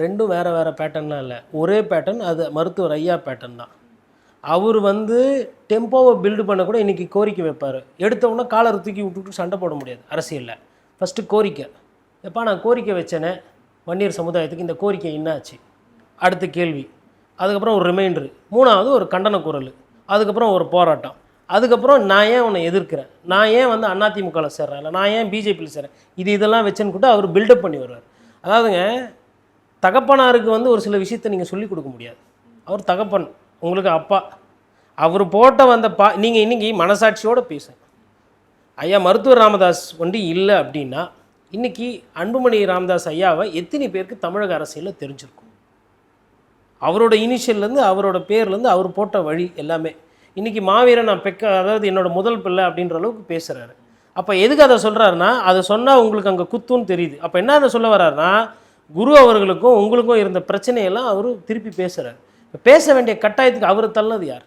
ரெண்டும் வேறு வேறு பேட்டர்ன்லாம் இல்லை, ஒரே பேட்டர்ன். அது மருத்துவர் ஐயா பேட்டர்ன் தான். அவர் வந்து டெம்போவை பில்டு பண்ண கூட இன்றைக்கி கோரிக்கை வைப்பார். எடுத்தவுடனே காலரை தூக்கி விட்டுட்டு சண்டை போட முடியாது அரசியலில். ஃபஸ்ட்டு கோரிக்கை, எப்பா நான் கோரிக்கை வச்சேனே வன்னியர் சமுதாயத்துக்கு, இந்த கோரிக்கை என்னாச்சு, அடுத்த கேள்வி, அதுக்கப்புறம் ஒரு ரிமைண்டரு, மூணாவது ஒரு கண்டன குரல், அதுக்கப்புறம் ஒரு போராட்டம், அதுக்கப்புறம் நான் ஏன் உன்னை எதிர்க்கிறேன், நான் ஏன் வந்து அதிமுகவில் சேர்றேன், இல்லை நான் ஏன் பிஜேபியில் சேர்றேன், இதெல்லாம் வச்சுன்னு கூட அவர் பில்டப் பண்ணி வருவார். அதாவதுங்க, தகப்பனாருக்கு வந்து ஒரு சில விஷயத்தை நீங்கள் சொல்லிக் கொடுக்க முடியாது. அவர் தகப்பன், உங்களுக்கு அப்பா, அவர் போட்ட வந்த நீங்கள் இன்றைக்கி மனசாட்சியோடு பேசுங்க. ஐயா மருத்துவர் ராமதாஸ் ஒண்டி இல்லை அப்படின்னா இன்றைக்கி அன்புமணி ராமதாஸ் ஐயாவை எத்தனை பேருக்கு தமிழக அரசியலில் தெரிஞ்சிருக்கும். அவரோட இனிஷியல்லேருந்து அவரோட பேர்லேருந்து அவர் போட்ட வழி எல்லாமே. இன்றைக்கி மாவீரன் நான் அதாவது என்னோடய முதல் பிள்ளை அப்படின்ற அளவுக்கு பேசுகிறாரு. அப்போ எதுக்கு அதை சொல்கிறாருன்னா, அதை சொன்னால் உங்களுக்கு அங்கே குத்துன்னு தெரியுது. அப்போ என்ன அதை சொல்ல வர்றாருன்னா, குரு அவர்களுக்கும் உங்களுக்கும் இருந்த பிரச்சனையெல்லாம் அவர் திருப்பி பேசுகிறார். பேச வேண்டிய கட்டாயத்துக்கு அவர் தள்ளது யார்?